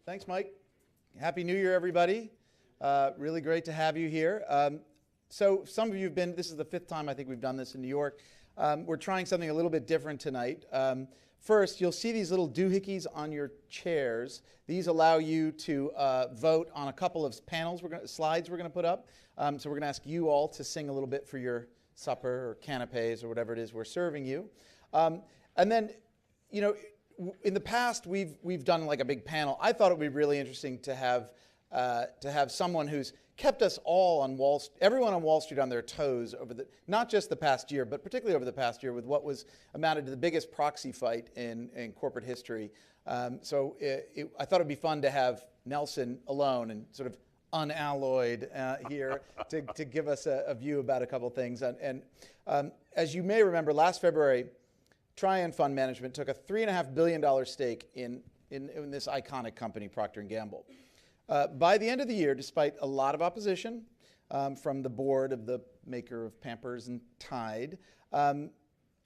Thanks, Mike. Happy New Year, everybody. Really great to have you here. So some of you have been, this is the 5th time I think we've done this in New York. We're trying something a little bit different tonight. First, you'll see these little doohickeys on your chairs. These allow you to vote on a couple of slides we're going to put up. So we're going to ask you all to sing a little bit for your supper or canapes or whatever it is we're serving you. And then, you know, in the past, we've done like a big panel. I thought it would be really interesting to have someone who's kept us all on everyone on Wall Street on their toes over not just the past year, but particularly over the past year with what was amounted to the biggest proxy fight in corporate history. So I thought it'd be fun to have Nelson alone and sort of unalloyed here to give us a view about a couple things. And as you may remember, last February, Trian Fund Management took a $3.5 billion stake in this iconic company, Procter & Gamble. By the end of the year, despite a lot of opposition from the board of the maker of Pampers and Tide, and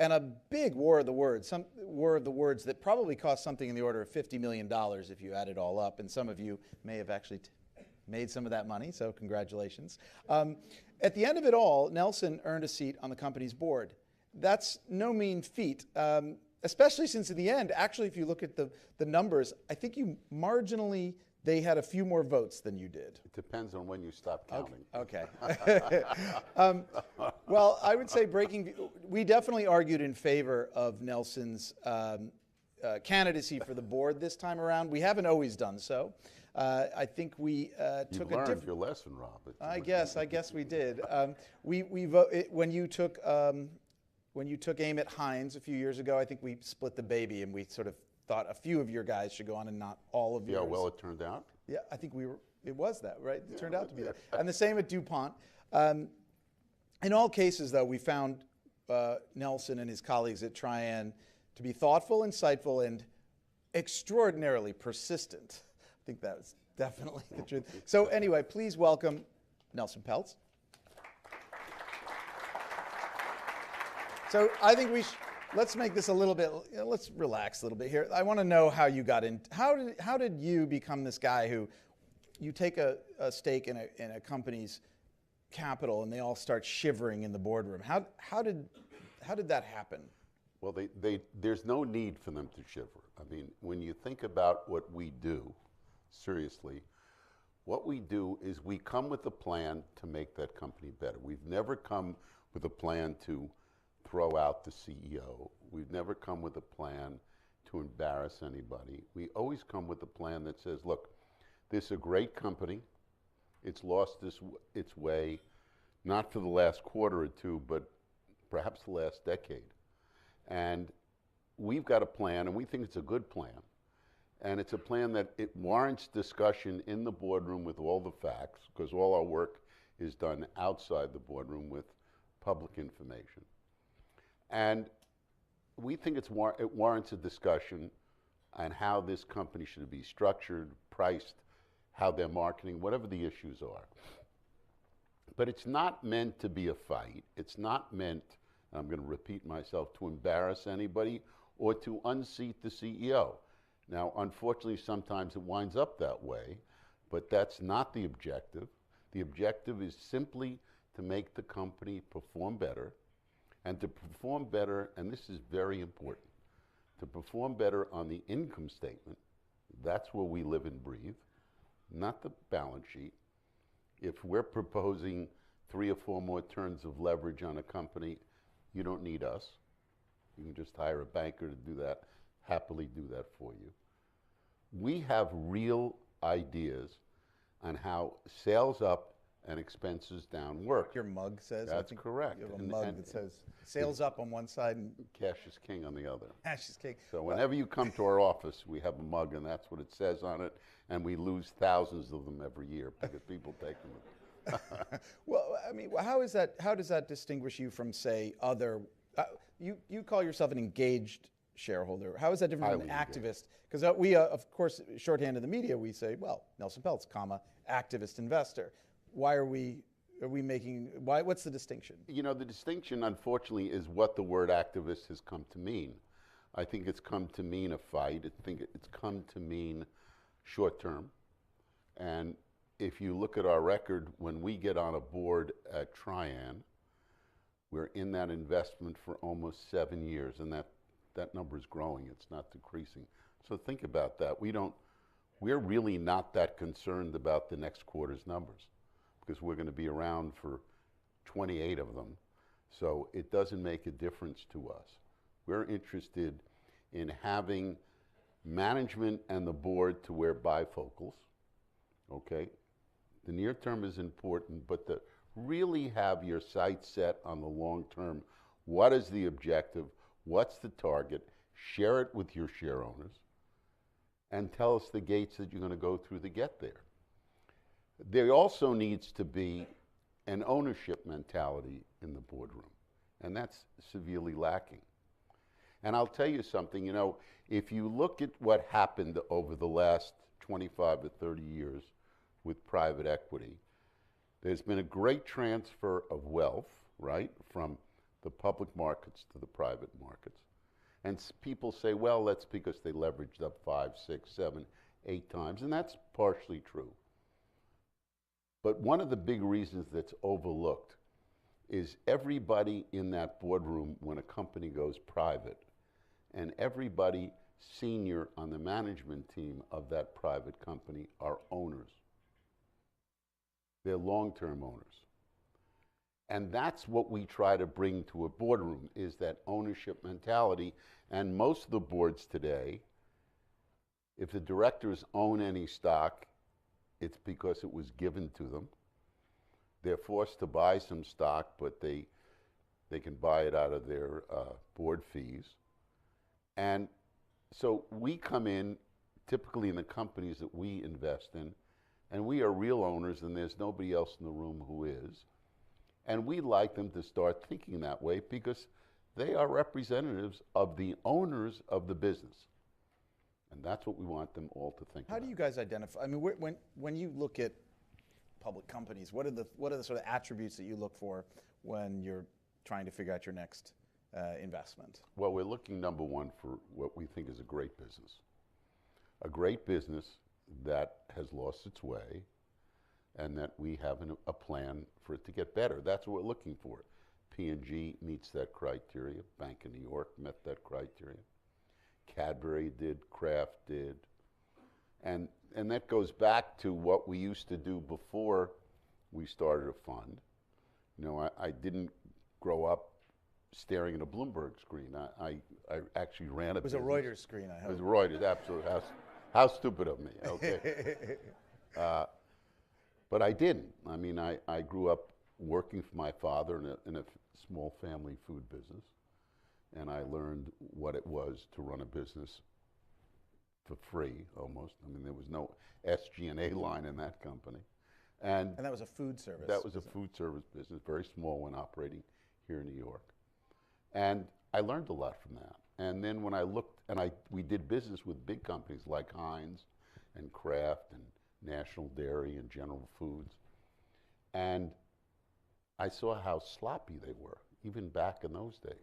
a big war of the words, some war of the words that probably cost something in the order of $50 million if you add it all up, and some of you may have actually made some of that money, so congratulations. At the end of it all, Nelson earned a seat on the company's board. That's no mean feat, especially since in the end, actually, if you look at the numbers, I think they had a few more votes than you did. It depends on when you stop counting. Okay. Well, I would say we definitely argued in favor of Nelson's candidacy for the board this time around. We haven't always done so. I think we took you learned your lesson, Rob. I guess we did. When you took aim at Heinz a few years ago, I think we split the baby and we sort of thought a few of your guys should go on and not all of yours. Yeah, well, it turned out. Yeah, I think it was that, right? It turned out to be that. And the same at DuPont. In all cases, though, we found Nelson and his colleagues at Trian to be thoughtful, insightful, and extraordinarily persistent. I think that was definitely the truth. So anyway, please welcome Nelson Peltz. So I think let's make this a little bit, let's relax a little bit here. I want to know how you got in. How did you become this guy who you take a stake in a company's capital and they all start shivering in the boardroom? How did that happen? Well, there's no need for them to shiver. I mean, when you think about what we do, seriously, what we do is we come with a plan to make that company better. We've never come with a plan to throw out the CEO. We've never come with a plan to embarrass anybody. We always come with a plan that says, look, this is a great company. It's lost its way, not for the last quarter or two, but perhaps the last decade. And we've got a plan, and we think it's a good plan. And it's a plan that it warrants discussion in the boardroom with all the facts, because all our work is done outside the boardroom with public information. And we think it warrants a discussion on how this company should be structured, priced, how they're marketing, whatever the issues are. But it's not meant to be a fight. It's not meant, and I'm going to repeat myself, to embarrass anybody or to unseat the CEO. Now, unfortunately, sometimes it winds up that way, but that's not the objective. The objective is simply to make the company perform better. And to perform better, and this is very important, to perform better on the income statement, that's where we live and breathe, not the balance sheet. If we're proposing 3 or 4 more turns of leverage on a company, you don't need us. You can just hire a banker to do that, happily do that for you. We have real ideas on how sales up and expenses down work. Your mug says? That's correct. You have a mug that says sales up on one side and cash is king on the other. Cash is king. So whenever you come to our office, we have a mug and that's what it says on it, and we lose thousands of them every year because people take them. Well, I mean, how does that distinguish you from, say, other, you call yourself an engaged shareholder. How is that different from an activist? Because we, of course, shorthand in the media, we say, well, Nelson Peltz, activist investor. Why are we making, what's the distinction? You know, the distinction, unfortunately, is what the word activist has come to mean. I think it's come to mean a fight. I think it's come to mean short term. And if you look at our record, when we get on a board at Trian, we're in that investment for almost 7 years, and that number is growing. It's not decreasing. So think about that. We're really not that concerned about the next quarter's numbers because we're going to be around for 28 of them. So it doesn't make a difference to us. We're interested in having management and the board to wear bifocals, okay? The near term is important, but to really have your sights set on the long term. What is the objective? What's the target? Share it with your share owners and tell us the gates that you're going to go through to get there. There also needs to be an ownership mentality in the boardroom, and that's severely lacking. And I'll tell you something, you know, if you look at what happened over the last 25 to 30 years with private equity, there's been a great transfer of wealth, right, from the public markets to the private markets. And people say, well, that's because they leveraged up 5, 6, 7, 8 times, and that's partially true. But one of the big reasons that's overlooked is everybody in that boardroom when a company goes private, and everybody senior on the management team of that private company are owners. They're long-term owners. And that's what we try to bring to a boardroom, is that ownership mentality. And most of the boards today, if the directors own any stock, it's because it was given to them. They're forced to buy some stock, but they can buy it out of their board fees. And so we come in, typically in the companies that we invest in, and we are real owners, and there's nobody else in the room who is. And we like them to start thinking that way because they are representatives of the owners of the business. And that's what we want them all to think about. How do you guys identify? I mean, when you look at public companies, what are the sort of attributes that you look for when you're trying to figure out your next investment? Well, we're looking, number one, for what we think is a great business. A great business that has lost its way and that we have a plan for it to get better. That's what we're looking for. P&G meets that criteria. Bank of New York met that criteria. Cadbury did, Kraft did. And that goes back to what we used to do before we started a fund. You know, I didn't grow up staring at a Bloomberg screen. I actually ran a business. It was a Reuters screen, I hope. It was Reuters, absolutely. How stupid of me, okay. But I didn't. I mean, I grew up working for my father in a small family food business, and I learned what it was to run a business for free, almost. I mean, there was no SG&A line in that company. And that was a food service. That was a food service business, very small when operating here in New York. And I learned a lot from that. And then when I looked, and we did business with big companies like Heinz and Kraft and National Dairy and General Foods. And I saw how sloppy they were, even back in those days.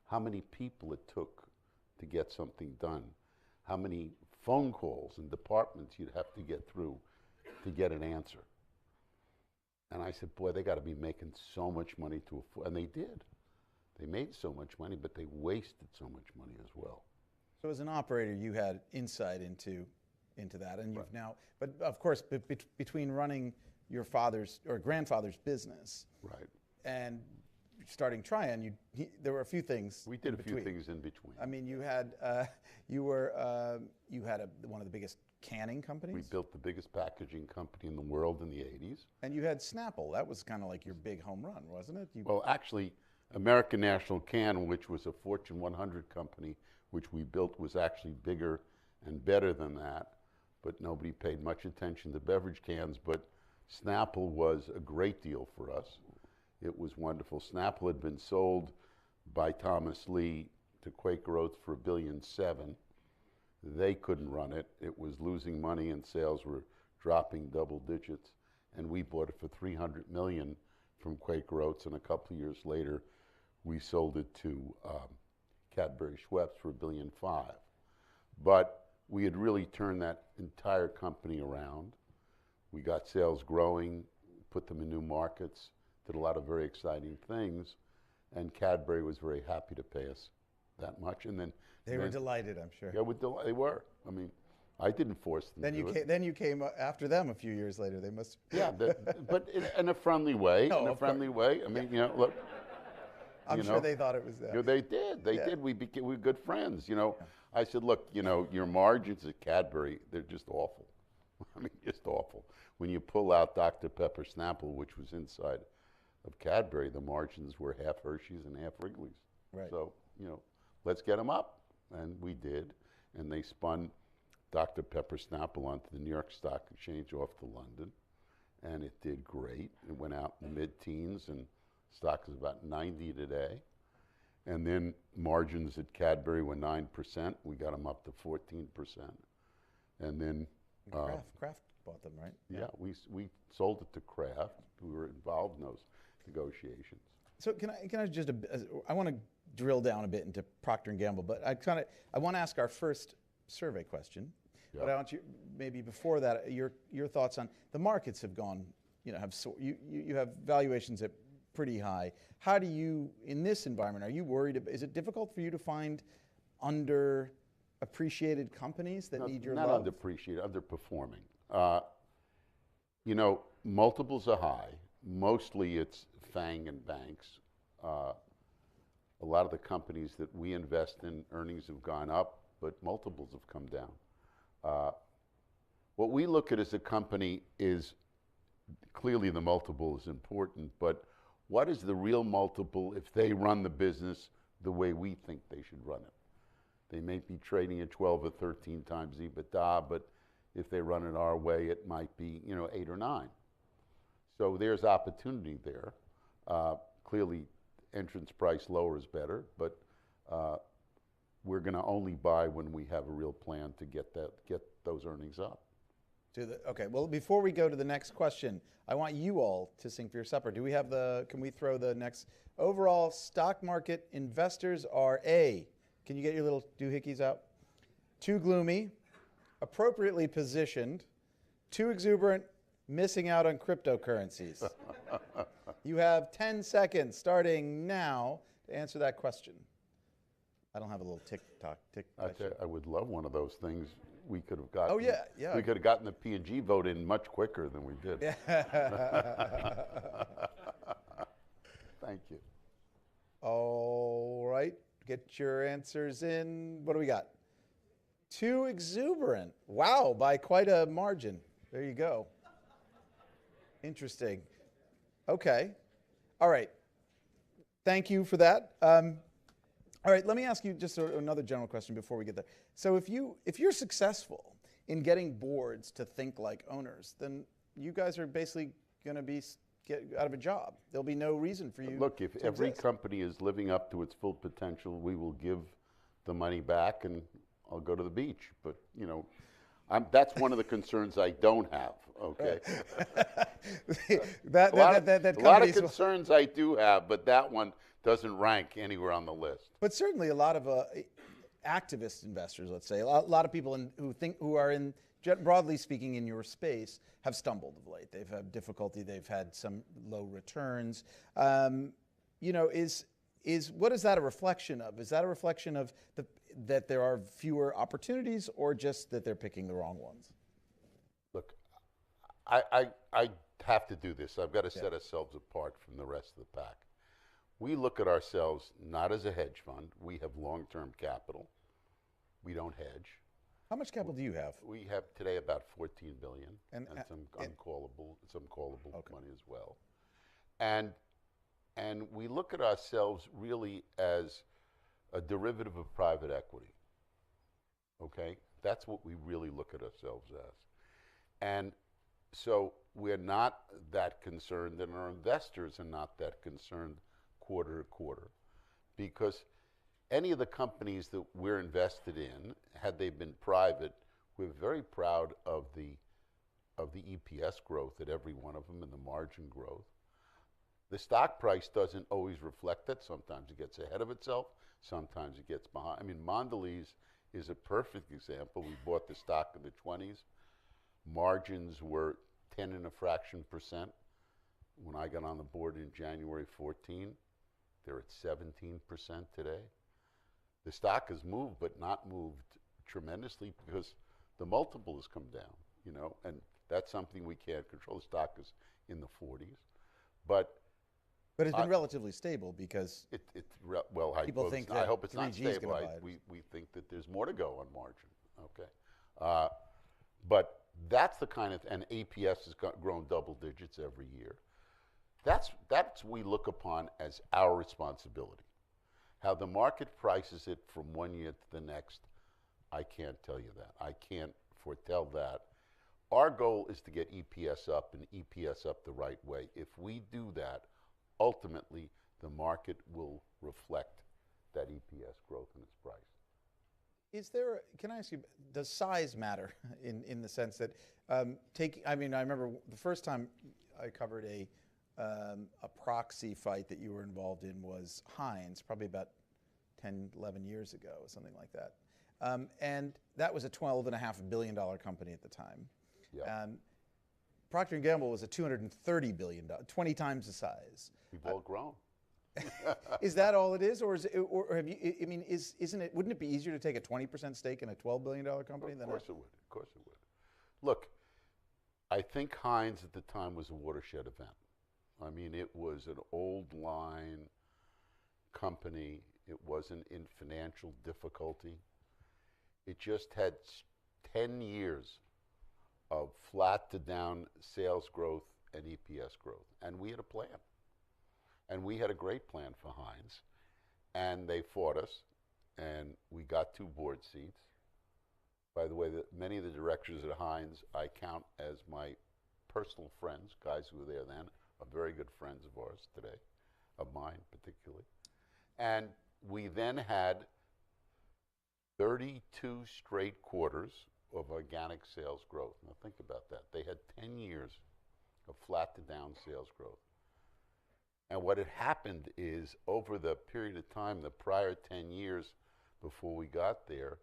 How many people it took to get something done. How many phone calls and departments you'd have to get through to get an answer. And I said, boy, they got to be making so much money to afford, and they did. They made so much money, but they wasted so much money as well. So as an operator, you had insight into that, and you've now, but of course, between running your father's or grandfather's business, right, and starting Trian, there were a few things. We did a few things in between. I mean, you had one of the biggest canning companies. We built the biggest packaging company in the world in the 80s. And you had Snapple. That was kind of like your big home run, wasn't it? Well, actually, American National Can, which was a Fortune 100 company, which we built, was actually bigger and better than that. But nobody paid much attention to beverage cans. But Snapple was a great deal for us. It was wonderful. Snapple had been sold by Thomas Lee to Quaker Oats for $1.7 billion. They couldn't run it. It was losing money and sales were dropping double digits. And we bought it for $300 million from Quaker Oats. And a couple of years later, we sold it to Cadbury Schweppes for $1.5 billion. But we had really turned that entire company around. We got sales growing, put them in new markets, did a lot of very exciting things, and Cadbury was very happy to pay us that much. And then They were delighted, I'm sure. yeah, they were. I mean, I didn't force them to do it. Then you came after them a few years later. They must. Yeah, but in a friendly way. No, in a of friendly way. I mean, look. I'm sure they thought it was that. They did. They did. We were good friends. I said, look, your margins at Cadbury, they're just awful. I mean, just awful. When you pull out Dr. Pepper Snapple, which was inside of Cadbury, the margins were half Hershey's and half Wrigley's. Right. So, let's get them up. And we did. And they spun Dr. Pepper Snapple onto the New York Stock Exchange off to London. And it did great. It went out in the mid-teens, and stock is about 90 today. And then margins at Cadbury were 9%. We got them up to 14%. And then Kraft bought them, right? yeah, we sold it to Kraft. We were involved in those negotiations. So can I just I want to drill down a bit into Procter and Gamble, but I want to ask our first survey question. Yeah. But I want you, maybe before that, your thoughts on the markets have gone, you have valuations at pretty high. How do you, in this environment, are you worried? Is it difficult for you to find underappreciated companies that need your love? Not underappreciated, underperforming. Multiples are high. Mostly it's FANG and banks. A lot of the companies that we invest in, earnings have gone up, but multiples have come down. What we look at as a company is, clearly the multiple is important, but what is the real multiple if they run the business the way we think they should run it? They may be trading at 12 or 13 times EBITDA, but if they run it our way, it might be 8 or 9. So there's opportunity there. Clearly, entrance price lower is better, but we're going to only buy when we have a real plan to get those earnings up. Okay, well, before we go to the next question, I want you all to sing for your supper. Can we throw the next? Overall stock market investors are A, can you get your little doohickeys out? Too gloomy, appropriately positioned, too exuberant, missing out on cryptocurrencies. You have 10 seconds starting now to answer that question. I don't have a little tick-tock. I would love one of those things. We could have gotten. Oh yeah. We could have gotten the P&G vote in much quicker than we did. Yeah. Thank you. All right, get your answers in. What do we got? Too exuberant. Wow, by quite a margin. There you go. Interesting. Okay. All right. Thank you for that. All right, let me ask you just another general question before we get there. So if you're successful in getting boards to think like owners, then you guys are basically going to get out of a job. There'll be no reason for you. Look, if every company is living up to its full potential, we will give the money back, and I'll go to the beach. But that's one of the concerns I don't have. Okay. A lot of concerns I do have, but that one doesn't rank anywhere on the list. But certainly a lot of activist investors, let's say, a lot of people who are in, broadly speaking, in your space, have stumbled of late. They've had difficulty. They've had some low returns. What is that a reflection of? Is that a reflection of that there are fewer opportunities, or just that they're picking the wrong ones? Look, I have to do this. I've got to set ourselves apart from the rest of the pack. We look at ourselves not as a hedge fund. We have long-term capital. We don't hedge. How much capital do you have? We have today about $14 billion, and some callable Okay. money as well. And we look at ourselves really as a derivative of private equity. Okay, that's what we really look at ourselves as. And so we're not that concerned, and our investors are not that concerned quarter to quarter, because any of the companies that we're invested in, had they been private, we're very proud of the EPS growth at every one of them and the margin growth. The stock price doesn't always reflect that. Sometimes it gets ahead of itself. Sometimes it gets behind. I mean, Mondelez is a perfect example. We bought the stock in the 20s. Margins were 10 and a fraction percent. When I got on the board in January 14, they're at 17% today. The stock has moved, but not moved tremendously because the multiple has come down, you know, and that's something we can't control. The stock is in the 40s, but it's been relatively stable because well, people think I hope it's 3G not is stable. going to buy it. We think that there's more to go on margin. Okay, but that's the kind of, and APS has grown double digits every year. That's we look upon as our responsibility. How the market prices it from one year to the next, I can't tell you that. I can't foretell that. Our goal is to get EPS up and EPS up the right way. If we do that, ultimately the market will reflect that EPS growth in its price. Is there, can I ask you, does size matter in the sense that, I remember the first time I covered a proxy fight that you were involved in was Heinz, probably about 10, 11 years ago, something like that. And that was a $12.5 billion company at the time. Yeah. Procter & Gamble was a $230 billion, 20 times the size. We've all grown. Is that all it is, or is it, or have you? I mean, isn't it? Wouldn't it be easier to take a 20% stake in a $12 billion company than? Of course it would. Of course it would. Look, I think Heinz at the time was a watershed event. I mean, it was an old line company. It wasn't in financial difficulty. It just had 10 years of flat to down sales growth and EPS growth, and we had a plan. And we had a great plan for Heinz, and they fought us, and we got 2 board seats. By the way, many of the directors at Heinz I count as my personal friends, guys who were there then, are very good friends of ours today, of mine particularly. And we then had 32 straight quarters of organic sales growth. Now think about that. They had 10 years of flat to down sales growth. And what had happened is, over the period of time, the prior 10 years before we got there,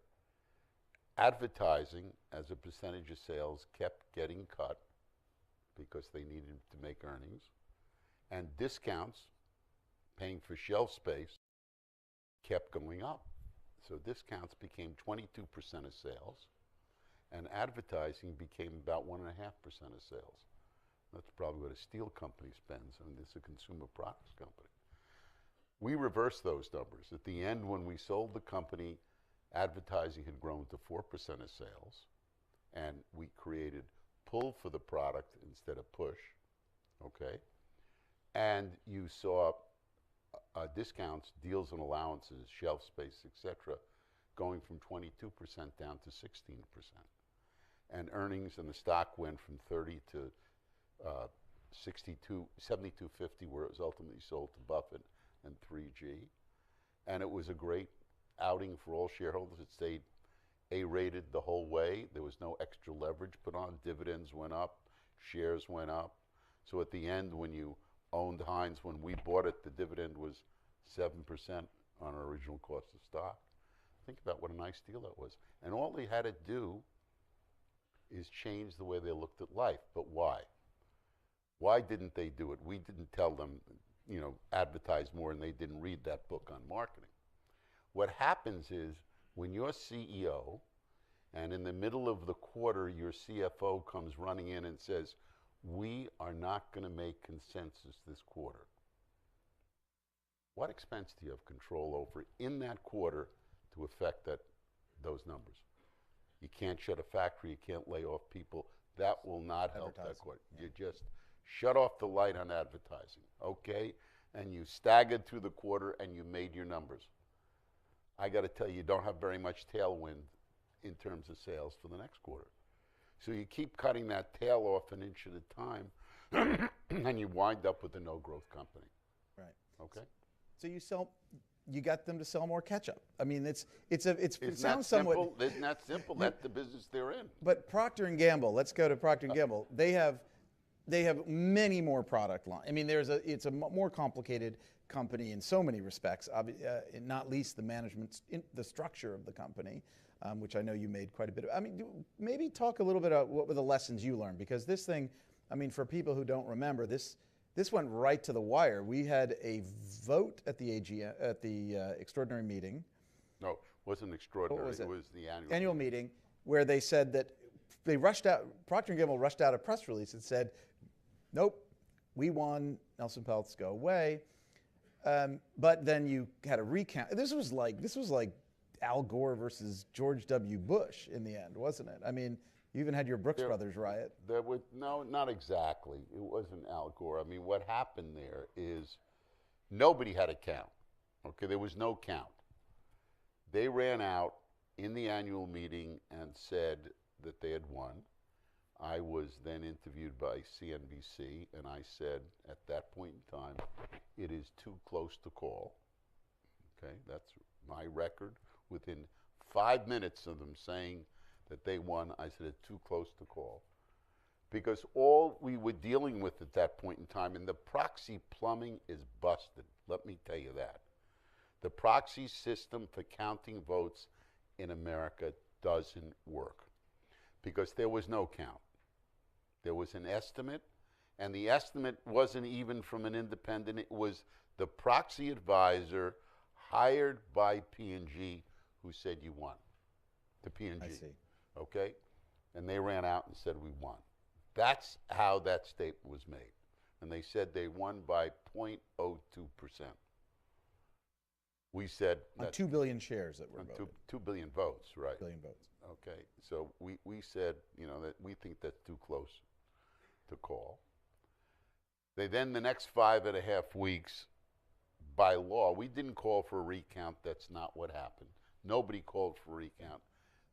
advertising as a percentage of sales kept getting cut because they needed to make earnings, and discounts, paying for shelf space, kept going up. So discounts became 22% of sales, and advertising became about 1.5% of sales. That's probably what a steel company spends. I mean, this is a consumer products company. We reversed those numbers. At the end, when we sold the company, advertising had grown to 4% of sales, and we created pull for the product instead of push, okay? And you saw discounts, deals and allowances, shelf space, etc., going from 22% down to 16%. And earnings and the stock went from 30 to 72.50, where it was ultimately sold to Buffett and 3G. And it was a great outing for all shareholders. It stayed A-rated the whole way. There was no extra leverage put on. Dividends went up, shares went up. So at the end, when you owned Heinz, when we bought it, the dividend was 7% on our original cost of stock. Think about what a nice deal that was. And all they had to do is change the way they looked at life. But why? Why didn't they do it? We didn't tell them, you know, advertise more, and they didn't read that book on marketing. What happens is, when you're CEO, and in the middle of the quarter, your CFO comes running in and says, we are not going to make consensus this quarter. What expense do you have control over in that quarter to affect those numbers? You can't shut a factory, you can't lay off people. That will not help that quarter. Yeah. You just shut off the light on advertising, okay? And you staggered through the quarter and you made your numbers. I got to tell you, you don't have very much tailwind in terms of sales for the next quarter. So you keep cutting that tail off an inch at a time, and you wind up with a no-growth company. Right. Okay. So you got them to sell more ketchup. I mean, it Isn't sounds that somewhat. simple? Isn't that simple? That's the business they're in. But Procter & Gamble. Let's go to Procter & Gamble. They have many more product lines. I mean, it's a more complicated company in so many respects, not least the management, the structure of the company. which I know you made quite a bit of. I mean, maybe talk a little bit about what were the lessons you learned, because this thing, I mean, for people who don't remember, this went right to the wire. We had a vote at the extraordinary meeting. No, it wasn't extraordinary. Was it? It was the Annual meeting where they said that they rushed out, Procter & Gamble rushed out a press release and said, nope, we won, Nelson Peltz, go away. But then you had a recount. This was like Al Gore versus George W. Bush in the end, wasn't it? I mean, you even had your Brooks Brothers riot. No, not exactly. It wasn't Al Gore. I mean, what happened there is nobody had a count. Okay, there was no count. They ran out in the annual meeting and said that they had won. I was then interviewed by CNBC, and I said at that point in time, it is too close to call. Okay, that's my record. Within 5 minutes of them saying that they won, I said it's too close to call. Because all we were dealing with at that point in time, and the proxy plumbing is busted, let me tell you that. The proxy system for counting votes in America doesn't work because there was no count. There was an estimate, and the estimate wasn't even from an independent. It was the proxy advisor hired by P&G who said you won, to P&G. I see. Okay? And they ran out and said we won. That's how that statement was made. And they said they won by 0.02%. We said on 2 billion shares that were voted. 2 billion votes, right. Billion votes. Okay, so we said, you know, that we think that's too close to call. They then, the next 5.5 weeks, by law, we didn't call for a recount. That's not what happened. Nobody called for a recount.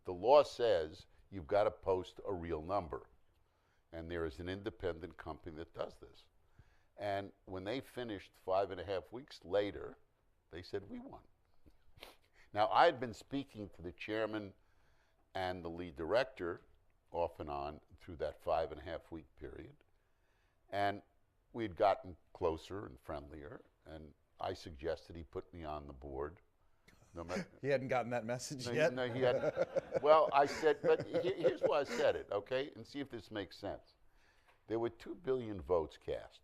The law says you've got to post a real number. And there is an independent company that does this. And when they finished 5.5 weeks later, they said, we won. Now, I had been speaking to the chairman and the lead director off and on through that 5.5 week period. And we'd gotten closer and friendlier, and I suggested he put me on the board. No matter, he hadn't gotten that message yet? No, he hadn't. Well, I said, but here's why I said it, okay? And see if this makes sense. There were 2 billion votes cast.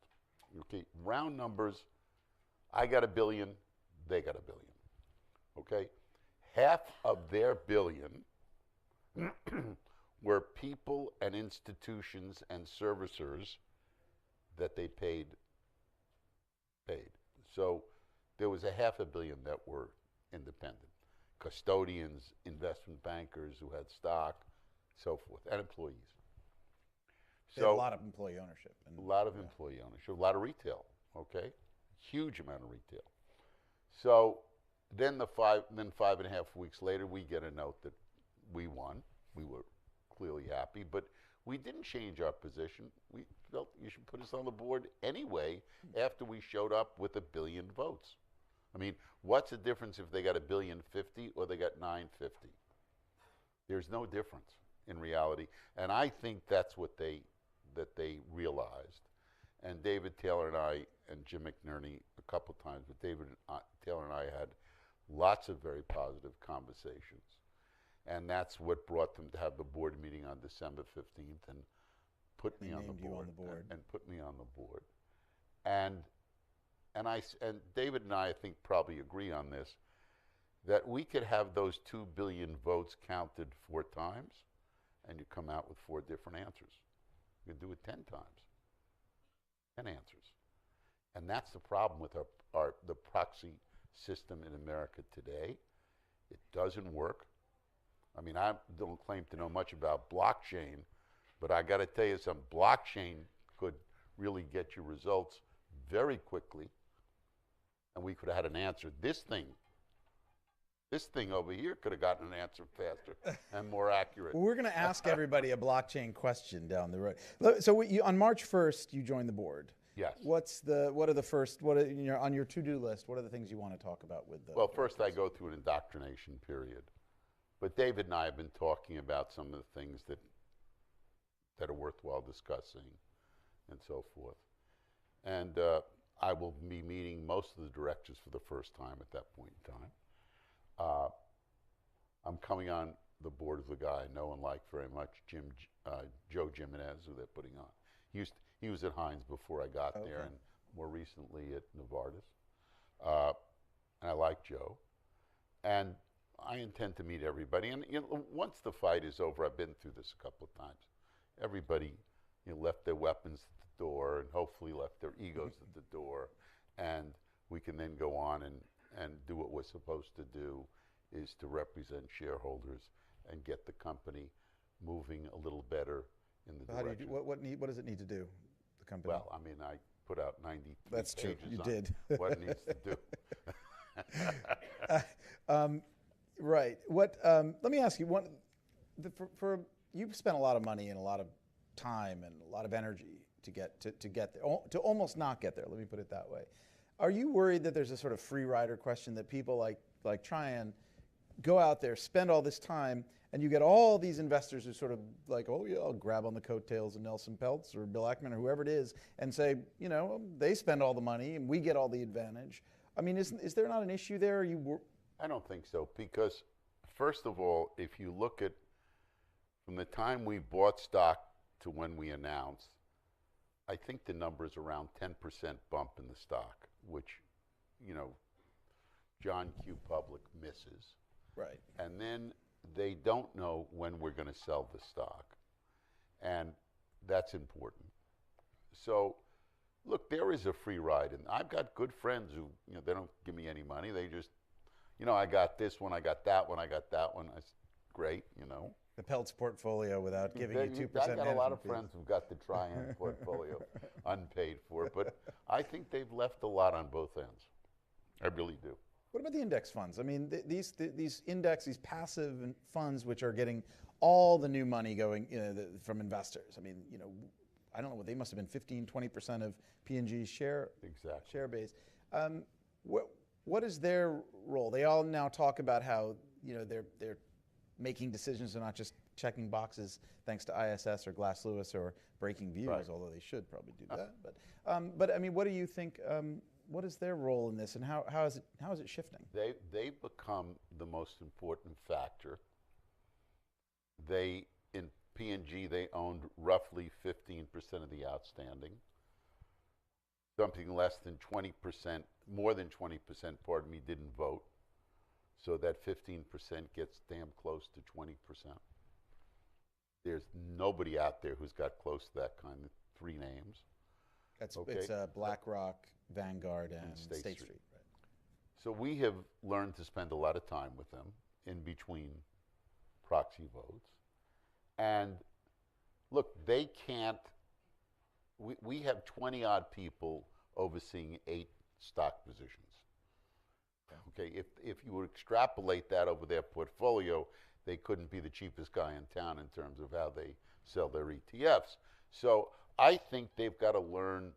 Okay, round numbers, I got 1 billion, they got 1 billion. Okay? Half of their billion were people and institutions and servicers that they paid. So there was a 500 million that were independent. Custodians, investment bankers who had stock, so forth, and employees. They had a lot of employee ownership. A lot of employee ownership, a lot of retail, okay? Huge amount of retail. So then 5.5 weeks later, we get a note that we won. We were clearly happy, but we didn't change our position. We felt you should put us on the board anyway after we showed up with 1 billion votes. I mean, what's the difference if they got 1.05 billion or they got 950? There's no difference in reality, and I think that's what they realized. And David Taylor and I and Jim McNerney a couple times, but David Taylor and I had lots of very positive conversations. And that's what brought them to have the board meeting on December 15th and put me on the board. And put me on the board. And David and I think probably agree on this, that we could have those 2 billion votes counted 4 times and you come out with 4 different answers. You could do it 10 times. 10 answers. And that's the problem with the proxy system in America today. It doesn't work. I mean, I don't claim to know much about blockchain, but I got to tell you something. Blockchain could really get you results very quickly, and we could have had an answer. This thing over here could have gotten an answer faster and more accurate. Well, we're going to ask everybody a blockchain question down the road. So on March 1st, you joined the board. Yes. On your to-do list, what are the things you want to talk about with the Well, first I go through an indoctrination period. But David and I have been talking about some of the things that are worthwhile discussing and so forth. And I will be meeting most of the directors for the first time at that point in time. I'm coming on the board of the guy I know and like very much, Joe Jimenez, who they're putting on. He was at Heinz before I got there, and more recently at Novartis. And I like Joe. And I intend to meet everybody. And once the fight is over, I've been through this a couple of times. Everybody left their weapons at the door and hopefully left their egos at the door. And we can then go on and do what we're supposed to do, is to represent shareholders and get the company moving a little better in the How direction. do you do, what does it need to do, the company? Well, I mean, I put out 90 That's true. pages You on did. what it needs to do. Right. Let me ask you, you've spent a lot of money and a lot of time and a lot of energy to get there, to almost not get there. Let me put it that way. Are you worried that there's a sort of free rider question, that people like try and go out there, spend all this time, and you get all these investors who sort of like, oh yeah, I'll grab on the coattails of Nelson Peltz or Bill Ackman or whoever it is, and say, they spend all the money and we get all the advantage. I mean, is there not an issue there? I don't think so, because first of all, if you look at from the time we bought stock to when we announced, I think the number is around 10% bump in the stock, which, John Q. Public misses. Right. And then they don't know when we're going to sell the stock. And that's important. So, look, there is a free ride. And I've got good friends who, they don't give me any money. They just, I got this one, I got that one, I got that one. That's great, The Peltz portfolio without giving you 2%. I got a lot of friends who've got the Triumph portfolio unpaid for, but I think they've left a lot on both ends. I really do. What about the index funds? I mean, these passive funds, which are getting all the new money going from investors. I mean, I don't know, they must have been 15-20% of P&G's share base. What is their role? They all now talk about how they're making decisions. They're not just checking boxes thanks to ISS or Glass Lewis or Breaking Views, right. Although they should probably do that. But I mean, what do you think? What is their role in this, and how is it shifting? They've become the most important factor. In P&G, they owned roughly 15% of the outstanding. Something less than 20%, more than 20%, pardon me, didn't vote. So that 15% gets damn close to 20%. There's nobody out there who's got close to that kind of three names. It's BlackRock, Vanguard, and State Street. Right. So we have learned to spend a lot of time with them in between proxy votes. And look, they can't, we have 20-odd people overseeing 8 stock positions. Okay, if you would extrapolate that over their portfolio, they couldn't be the cheapest guy in town in terms of how they sell their ETFs. So I think they've got to learn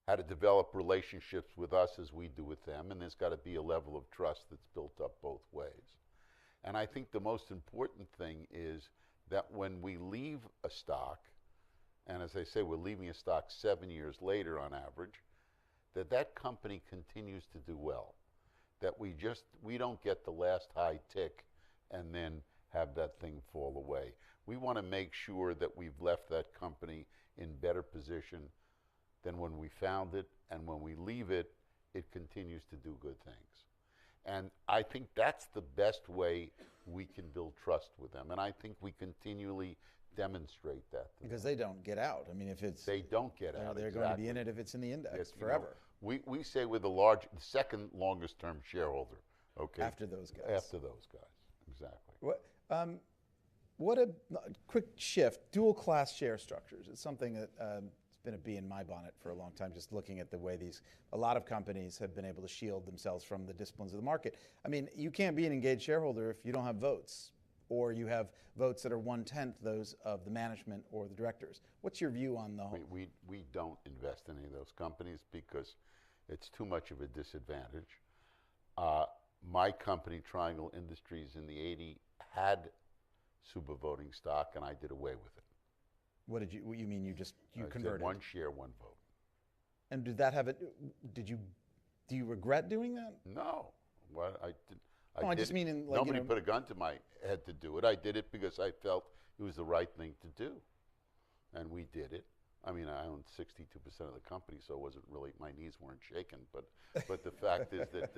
how to develop relationships with us as we do with them, and there's got to be a level of trust that's built up both ways. And I think the most important thing is that when we leave a stock, and as I say, we're leaving a stock 7 years later on average, that company continues to do well. That we don't get the last high tick and then have that thing fall away. We want to make sure that we've left that company in better position than when we found it, and when we leave it, it continues to do good things. And I think that's the best way we can build trust with them. And I think we continually demonstrate that. Because they don't get out. I mean, if it's... They don't get out, They're exactly. going to be in it if it's in the index forever. We say we're the second longest term shareholder. Okay. After those guys. After those guys, exactly. What a quick shift. Dual class share structures. It's something that it's been a bee in my bonnet for a long time, just looking at the way a lot of companies have been able to shield themselves from the disciplines of the market. I mean, you can't be an engaged shareholder if you don't have votes, or you have votes that are 1/10 those of the management or the directors. What's your view on the whole? We don't invest in any of those companies because it's too much of a disadvantage. My company, Triangle Industries, in the '80s had super voting stock, and I did away with it. What you mean? You converted? One share, one vote. And did that have it? Do you regret doing that? No. Well, I just mean in, like, nobody put a gun to my head to do it. I did it because I felt it was the right thing to do, and we did it. I mean, I owned 62% of the company, so it wasn't really, my knees weren't shaking. But the fact is that,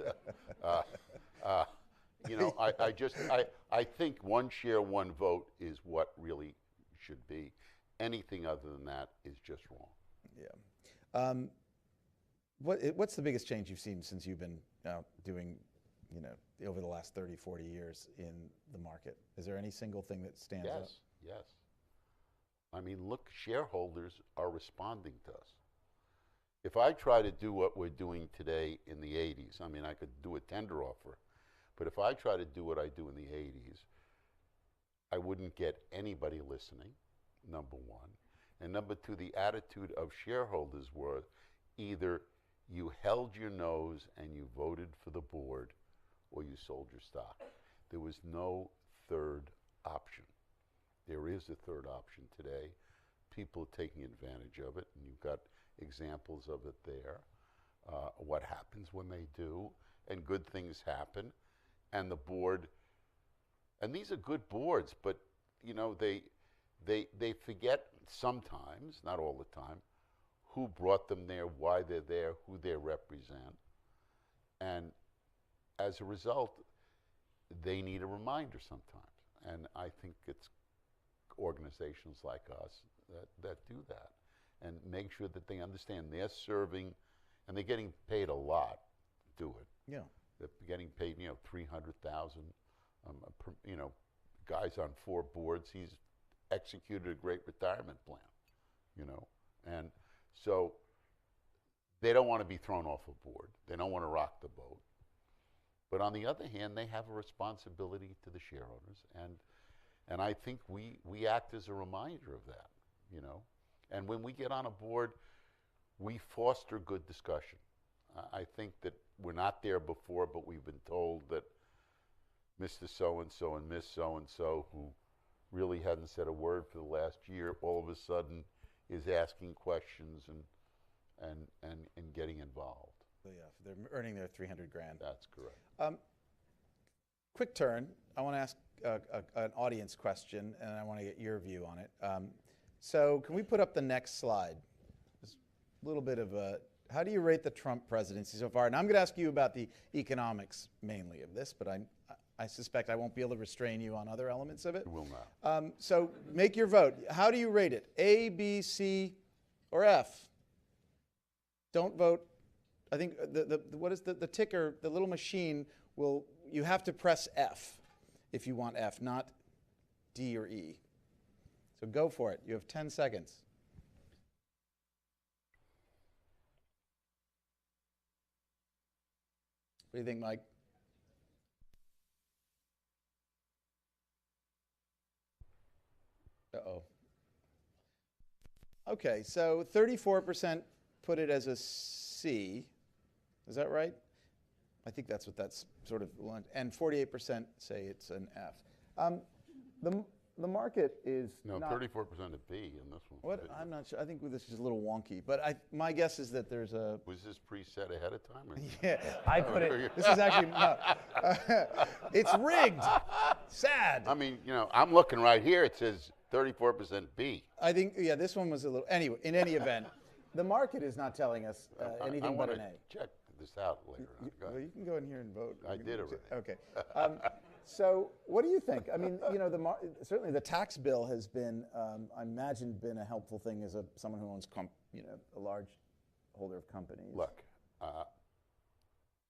you know, I think one share, one vote is what really should be. Anything other than that is just wrong. Yeah. What's the biggest change you've seen since you've been doing, you know, over the last 30, 40 years in the market? Is there any single thing that stands out? Yes. I mean, look, shareholders are responding to us. If I try to do what we're doing today in the 80s, I mean, I could do a tender offer, but if I try to do what I do in the 80s, I wouldn't get anybody listening, number one. And number two, the attitude of shareholders was either you held your nose and you voted for the board, or you sold your stock. There was no third option. There is a third option today. People are taking advantage of it, and you've got examples of it there. What happens when they do, and good things happen, and the board, and these are good boards, but you know, they forget sometimes, not all the time, who brought them there, why they're there, who they represent, and as a result, they need a reminder sometimes. And I think it's organizations like us that do that and make sure that they understand they're serving, and they're getting paid a lot to do it. Yeah. They're getting paid, you know, $300,000. You know, guys on 4 boards. He's executed a great retirement plan, you know, and so they don't want to be thrown off a board. They don't want to rock the boat. But on the other hand, they have a responsibility to the shareholders, and I think we act as a reminder of that, you know. And when we get on a board, we foster good discussion. I think that we're not there before, but we've been told that Mr. So-and-so and Miss So-and-so, who really hadn't said a word for the last year, all of a sudden is asking questions and getting involved. So yeah, they're earning their 300 grand. That's correct. Quick turn. I want to ask an audience question, and I want to get your view on it. So can we put up the next slide? Just a little bit of a, how do you rate the Trump presidency so far? And I'm going to ask you about the economics mainly of this, but I suspect I won't be able to restrain you on other elements of it. You will not. So make your vote. How do you rate it? A, B, C, or F? Don't vote. I think what is the ticker, the little machine will, you have to press F if you want F, not D or E. So go for it. You have 10 seconds. What do you think, Mike? Uh-oh. Okay, so 34% put it as a C. Is that right? I think that's what that's sort of, and 48% say it's an F. The market is no, 34% a B in this one. What? I'm not sure. I think this is a little wonky, but my guess is that there's a. Was this preset ahead of time? Or yeah, I put it. This is actually no. It's rigged. Sad. I mean, you know, I'm looking right here. It says 34% B. I think this one was a little. Anyway, in any event, the market is not telling us anything but an A. Check this out later on. Well, you can go in here and vote. I did already. Okay. So, what do you think? I mean, you know, certainly the tax bill has been, I imagine, been a helpful thing as someone who owns, a large holder of companies. Look,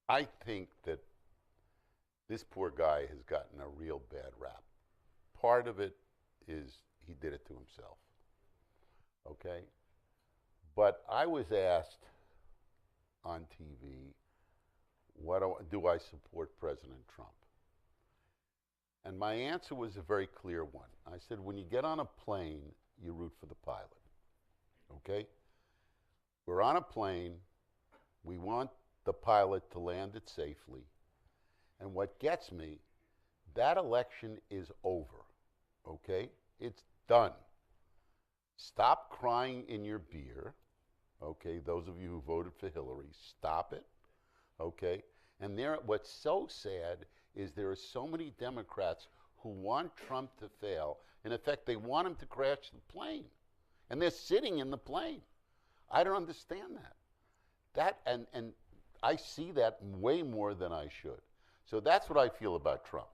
I think that this poor guy has gotten a real bad rap. Part of it is he did it to himself. Okay, but I was asked on TV, do I support President Trump? And my answer was a very clear one. I said, when you get on a plane, you root for the pilot, okay? We're on a plane. We want the pilot to land it safely. And what gets me, that election is over, okay? It's done. Stop crying in your beer, okay? Those of you who voted for Hillary, stop it, okay? And what's so sad is there are so many Democrats who want Trump to fail. In effect, they want him to crash the plane. And they're sitting in the plane. I don't understand that. And I see that way more than I should. So that's what I feel about Trump.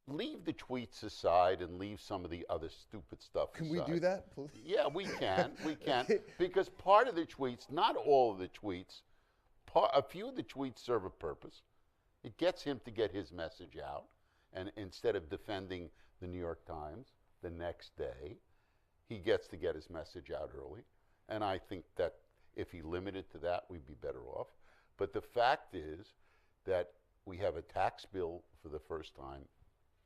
Leave the tweets aside and leave some of the other stupid stuff aside. Can we do that, please? Yeah, we can. We can. Because part of the tweets, not all of the tweets, a few of the tweets serve a purpose. It gets him to get his message out. And instead of defending the New York Times the next day, he gets to get his message out early. And I think that if he limited to that, we'd be better off. But the fact is that we have a tax bill for the first time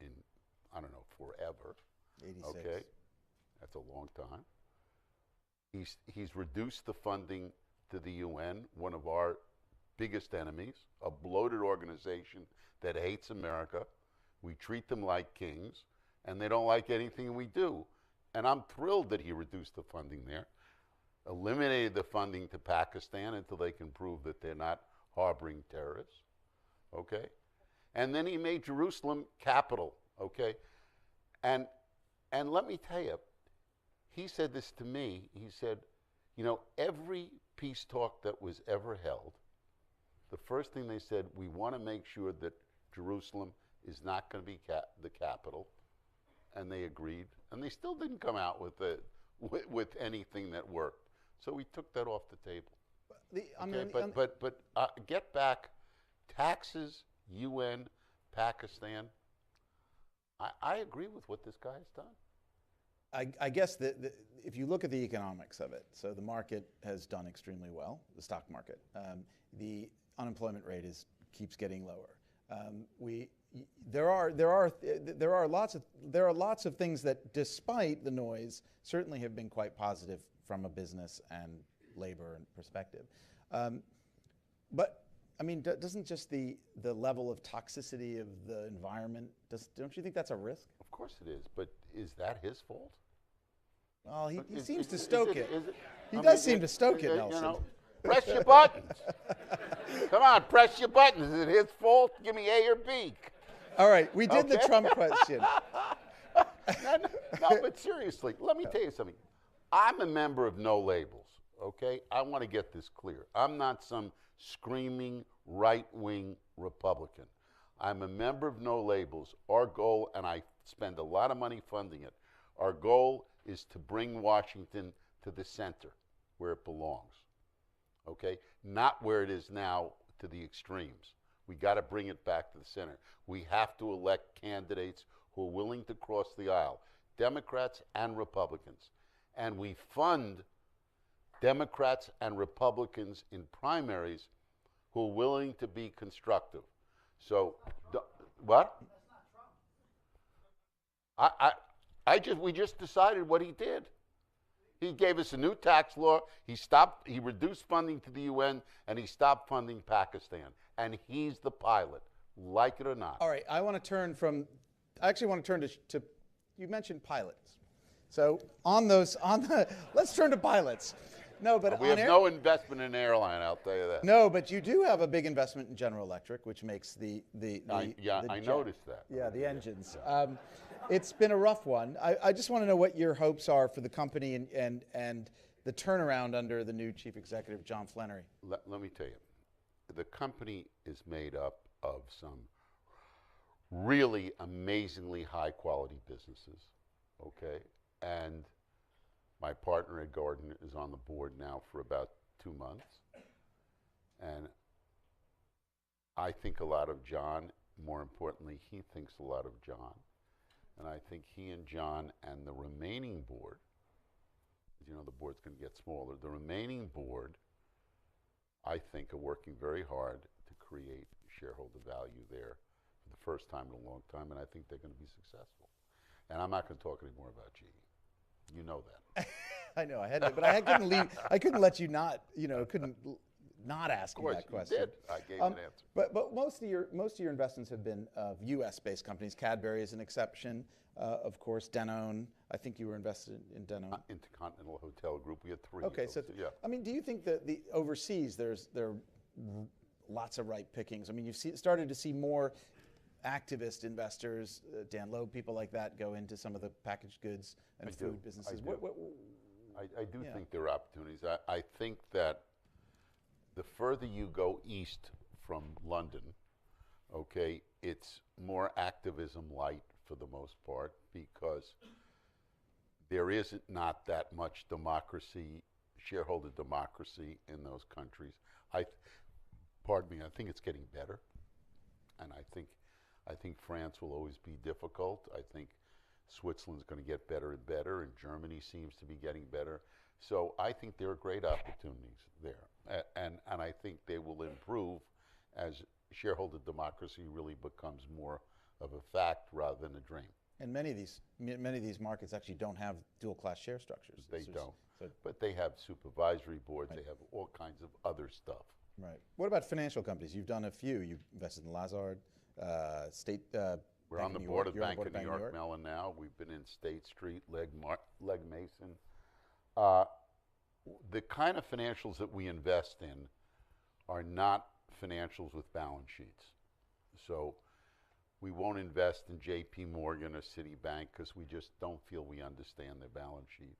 in, I don't know, forever. 86. Okay, that's a long time. He's reduced the funding to the UN, one of our biggest enemies, a bloated organization that hates America. We treat them like kings, and they don't like anything we do. And I'm thrilled that he reduced the funding there, eliminated the funding to Pakistan until they can prove that they're not harboring terrorists, okay? And then he made Jerusalem capital, okay? And let me tell you, he said this to me. He said, you know, every peace talk that was ever held, the first thing they said, we want to make sure that Jerusalem is not going to be the capital. And they agreed. And they still didn't come out with anything that worked. So we took that off the table. But get back, taxes, UN, Pakistan. I agree with what this guy has done. I guess that if you look at the economics of it, so the market has done extremely well, the stock market. The unemployment rate keeps getting lower. There are lots of things that, despite the noise, certainly have been quite positive from a business and labor and perspective. But I mean, doesn't just the level of toxicity of the environment, don't you think that's a risk? Of course it is, but is that his fault? Well, he seems to stoke it. He does does seem to stoke it, Nelson. You know, press your buttons. Come on, press your buttons. Is it his fault? Give me A or B. All right, we did the Trump question. No, but seriously, let me tell you something. I'm a member of No Labels, okay? I want to get this clear. I'm not some screaming right-wing Republican. I'm a member of No Labels. Our goal, and I spend a lot of money funding it, our goal is to bring Washington to the center where it belongs, okay? Not where it is now to the extremes. We got to bring it back to the center. We have to elect candidates who are willing to cross the aisle, Democrats and Republicans. And we fund Democrats and Republicans in primaries who are willing to be constructive. So, what? We just decided what he did. He gave us a new tax law. He reduced funding to the UN, and he stopped funding Pakistan. And he's the pilot, like it or not. All right, I actually want to turn to you mentioned pilots. So let's turn to pilots. No, but we have no investment in an airline, I'll tell you that. No, but you do have a big investment in General Electric, which makes the I noticed that. Yeah, the engines. It's been a rough one. I just want to know what your hopes are for the company and the turnaround under the new chief executive, John Flannery. Let me tell you, the company is made up of some really amazingly high quality businesses, okay? And my partner Ed Gordon is on the board now for about 2 months. And I think a lot of John. More importantly, he thinks a lot of John. And I think he and John and the remaining board, you know, the board's going to get smaller, the remaining board, I think, are working very hard to create shareholder value there for the first time in a long time, and I think they're going to be successful. And I'm not going to talk anymore about GE. You know that. I know, I had to, but I couldn't let you not ask you that question. You did. I gave an answer. But most of your investments have been of U.S.-based companies. Cadbury is an exception, of course. Danone. I think you were invested in Danone. Intercontinental Hotel Group. We had 3. Okay, so yeah. I mean, do you think that the overseas there are lots of ripe pickings? I mean, you've started to see more activist investors, Dan Loeb, people like that, go into some of the packaged goods and food businesses. I do think there are opportunities. I think that the further you go east from London, okay, it's more activism light for the most part, because there isn't not that much democracy, shareholder democracy in those countries. Pardon me, I think it's getting better, and I think France will always be difficult. I think Switzerland's going to get better and better, and Germany seems to be getting better. So I think there are great opportunities there, and I think they will improve as shareholder democracy really becomes more of a fact rather than a dream. And many of these markets actually don't have dual class share structures. They don't, but they have supervisory boards. Right. They have all kinds of other stuff. Right. What about financial companies? You've done a few. You've invested in Lazard, State. We're on the board of Bank of New York Mellon now. We've been in State Street, Legg Mason. The kind of financials that we invest in are not financials with balance sheets. So we won't invest in JP Morgan or Citibank because we just don't feel we understand their balance sheet.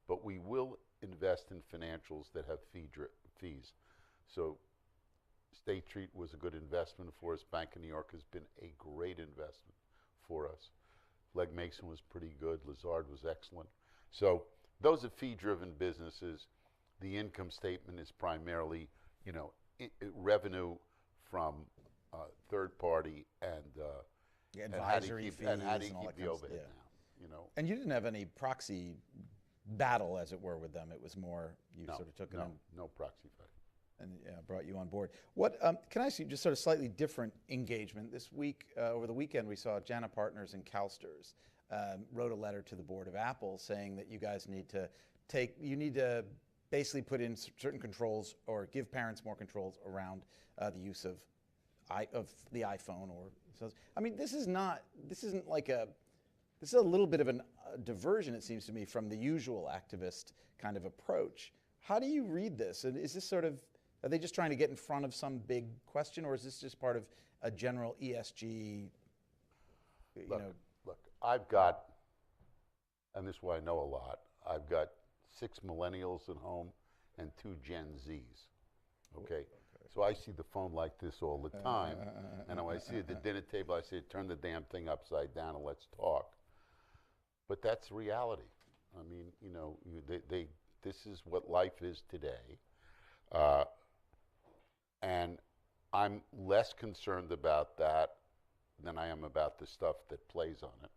But we will invest in financials that have fees. So State Street was a good investment for us. Bank of New York has been a great investment for us. Legg Mason was pretty good. Lazard was excellent. So those are fee-driven businesses. The income statement is primarily, revenue from third party and advisory fees and how do you and all keep that the kind of overhead stuff. down. And you didn't have any proxy battle, as it were, with them. It was more sort of took it in. No proxy fight. And brought you on board. What can I ask you? Just sort of slightly different engagement this week. Over the weekend, we saw Jana Partners and CalSTRS wrote a letter to the board of Apple saying that you guys need to basically put in certain controls or give parents more controls around the use of the iPhone. I mean, this isn't like this is a little bit of a diversion, it seems to me, from the usual activist kind of approach. How do you read this? And is this sort of, are they just trying to get in front of some big question, or is this just part of a general ESG, Look, I've got, and this is why I know a lot, I've got 6 millennials at home and 2 Gen Zs, okay? So I see the phone like this all the time, and when I see it at the dinner table, I say, turn the damn thing upside down and let's talk. But that's reality. I mean, this is what life is today. And I'm less concerned about that than I am about the stuff that plays on it.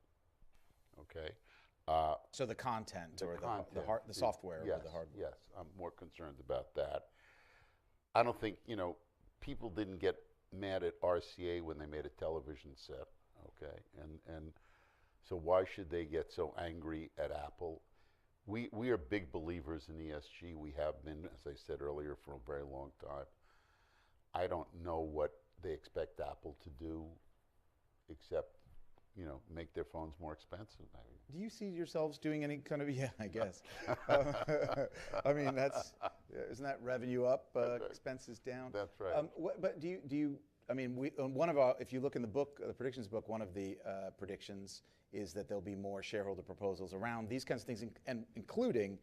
Okay? So the content or the software yes, or the hardware? Yes, I'm more concerned about that. I don't think, people didn't get mad at RCA when they made a television set, okay? And so why should they get so angry at Apple? We are big believers in ESG. We have been, as I said earlier, for a very long time. I don't know what they expect Apple to do except, make their phones more expensive. Do you see yourselves doing any kind of, I guess. I mean, isn't that revenue up, right. expenses down? That's right. But do you, I mean, if you look in the book, the predictions book, one of the predictions is that there'll be more shareholder proposals around these kinds of things, and including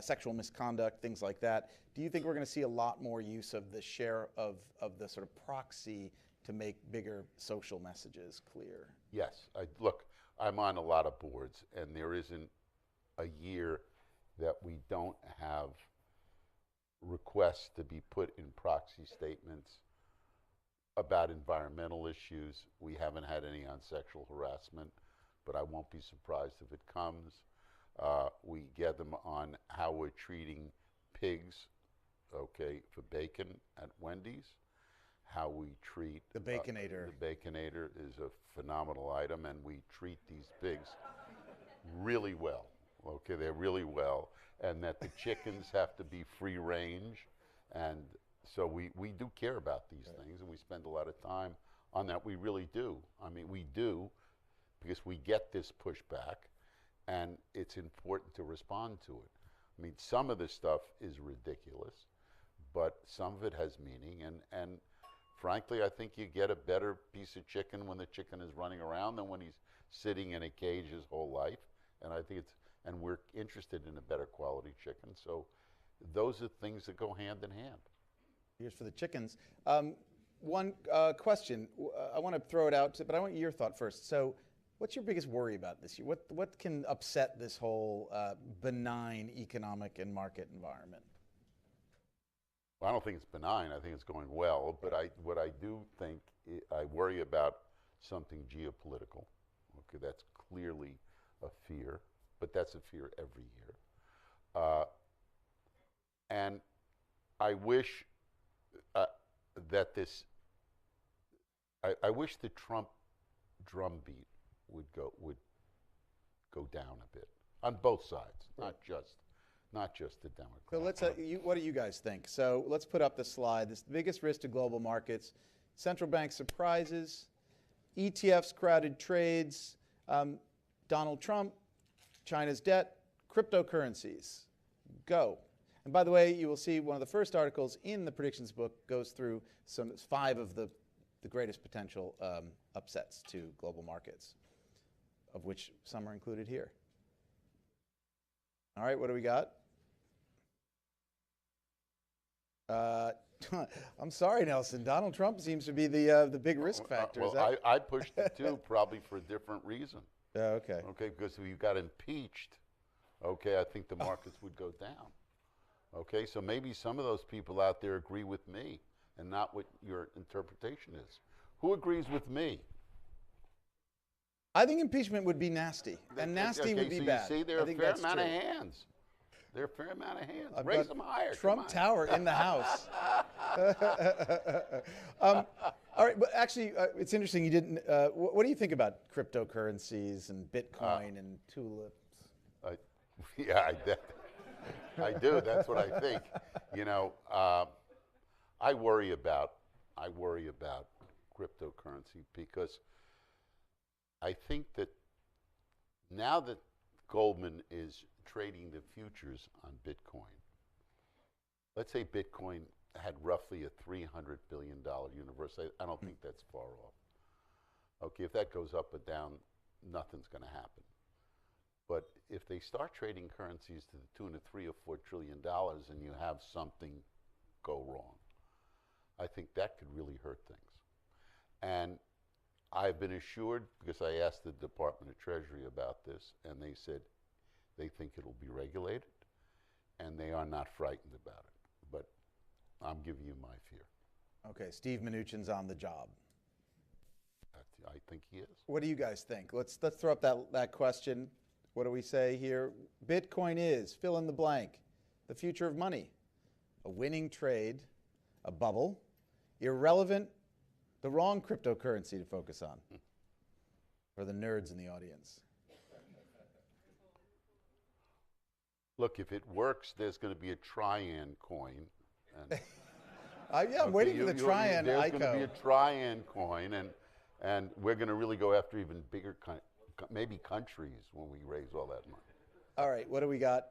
sexual misconduct, things like that. Do you think we're going to see a lot more use of the share of the sort of proxy to make bigger social messages clear? Yes. Look, I'm on a lot of boards, and there isn't a year that we don't have requests to be put in proxy statements about environmental issues. We haven't had any on sexual harassment, but I won't be surprised if it comes. We get them on how we're treating pigs, okay, for bacon at Wendy's. How we treat the Baconator. The Baconator is a phenomenal item, and we treat these pigs really well. Okay, they're really well, and that the chickens have to be free range, and so we do care about these things, and we spend a lot of time on that. We really do. I mean, we do, because we get this pushback, and it's important to respond to it. I mean, some of this stuff is ridiculous, but some of it has meaning, and frankly, I think you get a better piece of chicken when the chicken is running around than when he's sitting in a cage his whole life. And I think and we're interested in a better quality chicken. So those are things that go hand in hand. Here's for the chickens. One question. I want to throw it out, but I want your thought first. So what's your biggest worry about this year? What can upset this whole benign economic and market environment? Well, I don't think it's benign. I think it's going well. But what I do think, I worry about something geopolitical. Okay, that's clearly a fear, but that's a fear every year. And I wish that this, I wish the Trump drumbeat would go down a bit on both sides, not just the Democrats. So let's. What do you guys think? So let's put up the slide. This the biggest risk to global markets: central bank surprises, ETFs, crowded trades, Donald Trump, China's debt, cryptocurrencies. Go. And by the way, you will see one of the first articles in the predictions book goes through 5 of the greatest potential upsets to global markets, of which some are included here. All right, what do we got? I'm sorry, Nelson. Donald Trump seems to be the big risk factor. Well, I pushed it too, probably for a different reason. Okay. Okay, because if you got impeached, okay, I think the markets would go down. Okay, so maybe some of those people out there agree with me and not what your interpretation is. Who agrees with me? I think impeachment would be nasty, and nasty would be bad. You see, there are a fair amount of hands. There are a fair amount of hands. Raise them higher. Trump Tower in the House. All right, but actually, it's interesting you didn't. What do you think about cryptocurrencies and Bitcoin and tulips? Yeah, I do. That's what I think. You know, I worry about cryptocurrency because I think that now that Goldman is trading the futures on Bitcoin, let's say Bitcoin had roughly a $300 billion universe. I don't think that's far off. Okay, if that goes up or down, nothing's going to happen. But if they start trading currencies to the tune of $3 or $4 trillion and you have something go wrong, I think that could really hurt things. And I've been assured, because I asked the Department of Treasury about this, and they said they think it'll be regulated, and they are not frightened about it. But I'm giving you my fear. Okay, Steve Mnuchin's on the job. I think he is. What do you guys think? Let's throw up that question. What do we say here? Bitcoin is, fill in the blank, the future of money, a winning trade, a bubble, irrelevant, the wrong cryptocurrency to focus on, for the nerds in the audience. Look, if it works, there's going to be a Trian coin. And yeah, I'm waiting for the Trian There's ICO. going to be a Trian coin, and we're going to really go after even bigger, maybe countries when we raise all that money. All right, what do we got?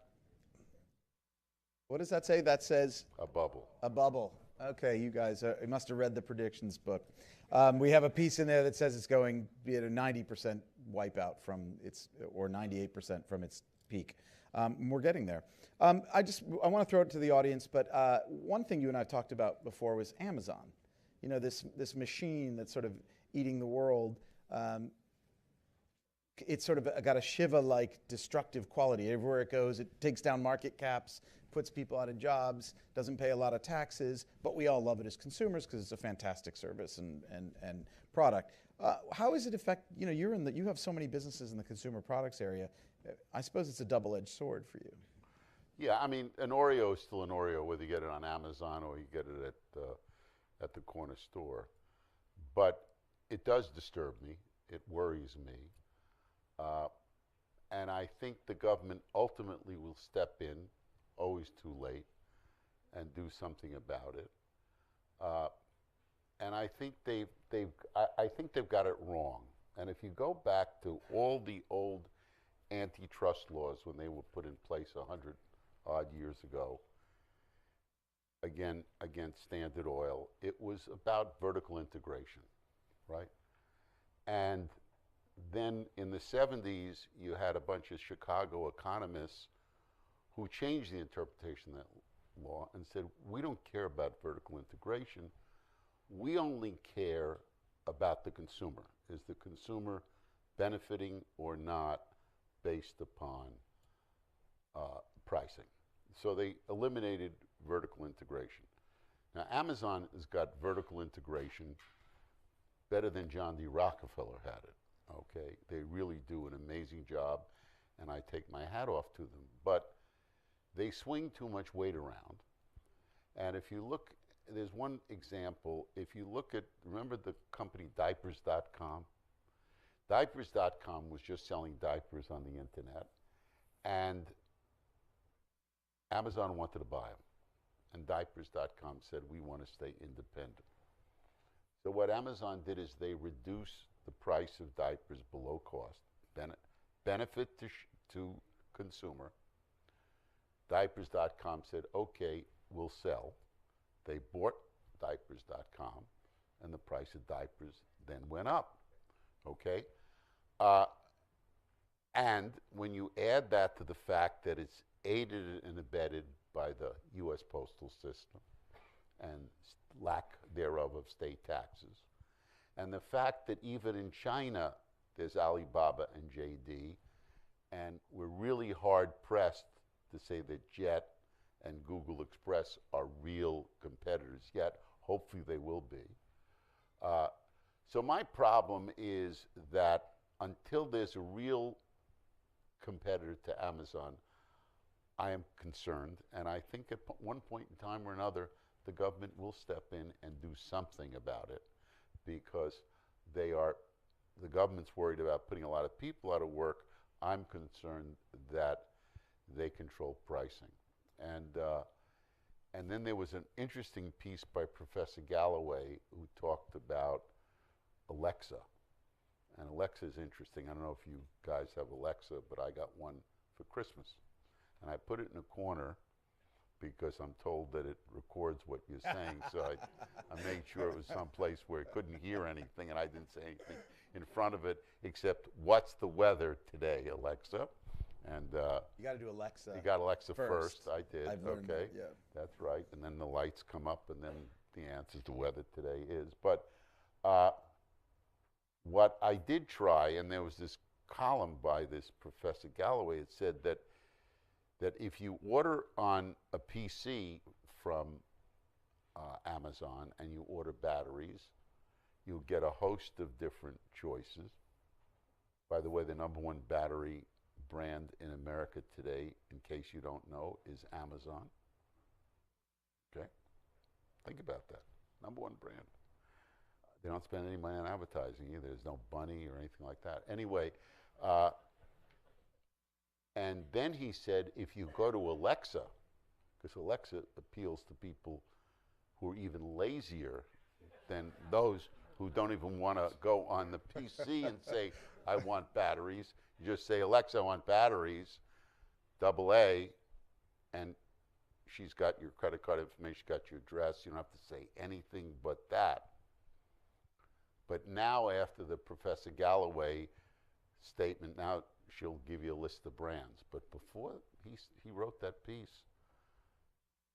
What does that say? That says? A bubble. A bubble. Okay, you guys you must have read the predictions book. We have a piece in there that says it's going to be at a 90% wipeout from its, or 98% from its peak. We're getting there. I want to throw it to the audience, but one thing you and I talked about before was Amazon. You know, this machine that's sort of eating the world. It's sort of got a Shiva-like destructive quality. Everywhere it goes, it takes down market caps, puts people out of jobs, doesn't pay a lot of taxes, but we all love it as consumers because it's a fantastic service and product. How does it affect, you know, you have so many businesses in the consumer products area. I suppose it's a double-edged sword for you. Yeah, I mean, an Oreo is still an Oreo, whether you get it on Amazon or you get it at the corner store. But it does disturb me. It worries me. And I think the government ultimately will step in, always too late, and do something about it. And I think they've got it wrong. And if you go back to all the old antitrust laws when they were put in place 100-odd years ago, against Standard Oil, it was about vertical integration, right? And then in the 70s, you had a bunch of Chicago economists who changed the interpretation of that law and said, we don't care about vertical integration. We only care about the consumer. Is the consumer benefiting or not based upon pricing? So they eliminated vertical integration. Now, Amazon has got vertical integration better than John D. Rockefeller had it, okay? They really do an amazing job, and I take my hat off to them. But they swing too much weight around. And if you look, there's one example. If you look at, remember the company Diapers.com? Diapers.com was just selling diapers on the internet, and Amazon wanted to buy them. And Diapers.com said, we want to stay independent. So what Amazon did is they reduced the price of diapers below cost, benefit to consumer. Diapers.com said, okay, we'll sell. They bought Diapers.com, and the price of diapers then went up, okay? And when you add that to the fact that it's aided and abetted by the U.S. postal system and lack thereof of state taxes, and the fact that even in China there's Alibaba and JD, and we're really hard-pressed to say that Jet and Google Express are real competitors yet. Hopefully they will be. So my problem is that until there's a real competitor to Amazon, I am concerned, and I think at one point in time or another, the government will step in and do something about it, because the government's worried about putting a lot of people out of work. I'm concerned that they control pricing. And then there was an interesting piece by Professor Galloway who talked about Alexa. And Alexa is interesting. I don't know if you guys have Alexa, but I got one for Christmas. And I put it in a corner because I'm told that it records what you're saying. So I made sure it was someplace where it couldn't hear anything, and I didn't say anything in front of it except, what's the weather today, Alexa? And you got to do Alexa. You got Alexa first. I did. I've learned okay. That, yeah. That's right. And then the lights come up, and then the answer to weather today is. But what I did try, and there was this column by this Professor Galloway, it said that if you order on a PC from Amazon and you order batteries, you'll get a host of different choices. By the way, the #1 battery brand in America today, in case you don't know, is Amazon. Okay? Think about that. #1 brand. They don't spend any money on advertising either. There's no bunny or anything like that. Anyway, and then he said, if you go to Alexa, because Alexa appeals to people who are even lazier than those who don't even want to go on the PC and say, I want batteries. You just say, Alexa, I want batteries, AA, and she's got your credit card information, she's got your address. You don't have to say anything but that. But now, after the Professor Galloway statement, now she'll give you a list of brands. But before he wrote that piece,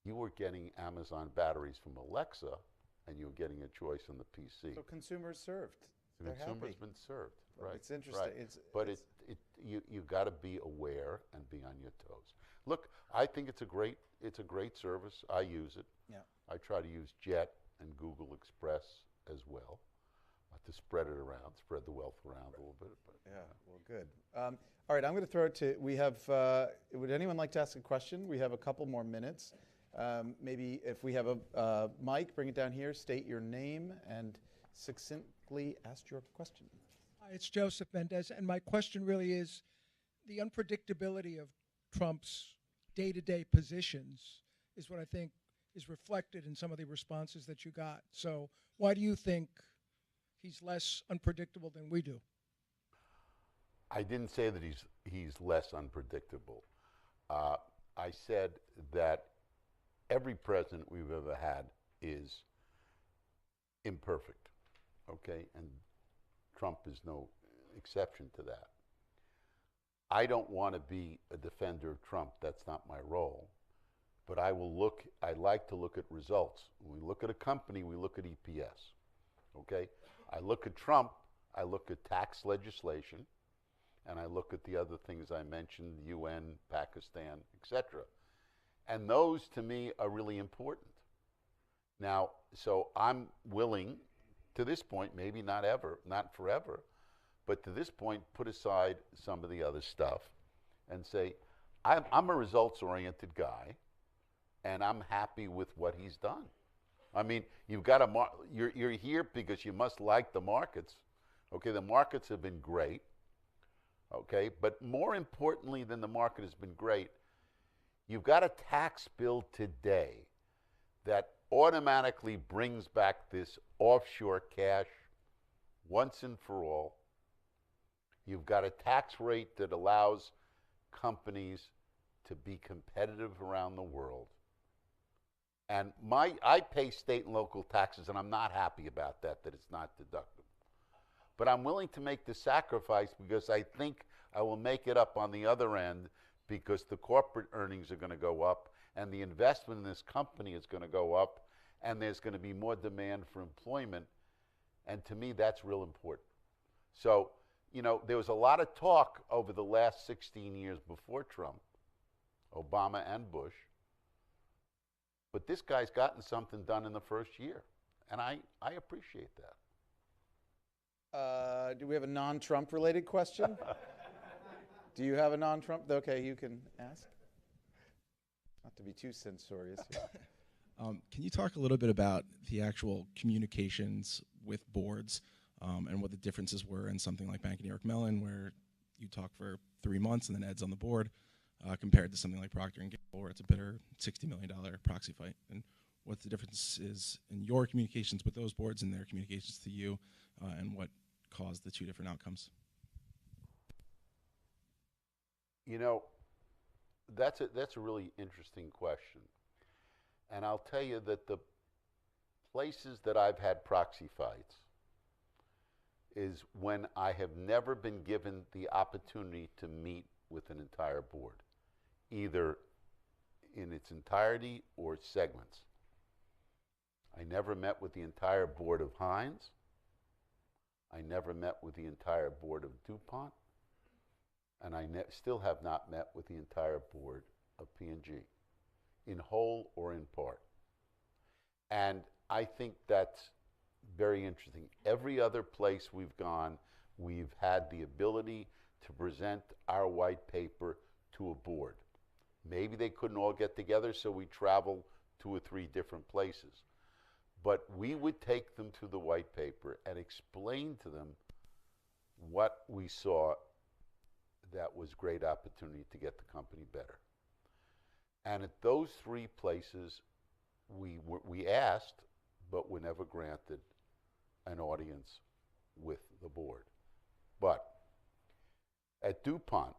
you were getting Amazon batteries from Alexa, and you were getting a choice on the PC. So consumers served. The consumer's been served, right? It's interesting. Right. But you got to be aware and be on your toes. Look, I think it's a great service. I use it. Yeah. I try to use Jet and Google Express as well, to spread it around, spread the wealth around a little bit. But, yeah, well, good. All right, I'm going to throw it to, we have, would anyone like to ask a question? We have a couple more minutes. Maybe if we have a mic, bring it down here, state your name, and succinctly ask your question. Hi, it's Joseph Mendez, and my question really is the unpredictability of Trump's day-to-day positions is what I think is reflected in some of the responses that you got. So why do you think he's less unpredictable than we do? I didn't say that he's less unpredictable. I said that every president we've ever had is imperfect, okay? And Trump is no exception to that. I don't want to be a defender of Trump. That's not my role. But I like to look at results. When we look at a company, we look at EPS, okay? I look at Trump, I look at tax legislation, and I look at the other things I mentioned, UN, Pakistan, etc. And those, to me, are really important. Now, so I'm willing, to this point, maybe not ever, not forever, but to this point, put aside some of the other stuff and say, I'm a results-oriented guy, and I'm happy with what he's done. I mean, you've got you're here because you must like the markets. Okay, the markets have been great. Okay, but more importantly than the market has been great, you've got a tax bill today that automatically brings back this offshore cash once and for all. You've got a tax rate that allows companies to be competitive around the world. And I pay state and local taxes, and I'm not happy about that it's not deductible. But I'm willing to make the sacrifice because I think I will make it up on the other end because the corporate earnings are going to go up and the investment in this company is going to go up and there's going to be more demand for employment. And to me, that's real important. So, you know, there was a lot of talk over the last 16 years before Trump, Obama and Bush, but this guy's gotten something done in the first year, and I appreciate that. Do we have a non-Trump related question? Do you have a non-Trump? Okay, you can ask. Not to be too censorious here. Can you talk a little bit about the actual communications with boards and what the differences were in something like Bank of New York Mellon, where you talk for 3 months and then Ed's on the board, compared to something like Procter & Gamble, where it's a bitter $60 million proxy fight? And what the difference is in your communications with those boards and their communications to you, and what caused the two different outcomes? You know, that's a really interesting question. And I'll tell you that the places that I've had proxy fights is when I have never been given the opportunity to meet with an entire board, either in its entirety or segments. I never met with the entire board of Heinz. I never met with the entire board of DuPont. And I still have not met with the entire board of P&G, in whole or in part. And I think that's very interesting. Every other place we've gone, we've had the ability to present our white paper to a board. Maybe they couldn't all get together, so we traveled 2 or 3 different places. But we would take them to the white paper and explain to them what we saw that was great opportunity to get the company better. And at those 3 places, we asked, but were never granted an audience with the board. But at DuPont,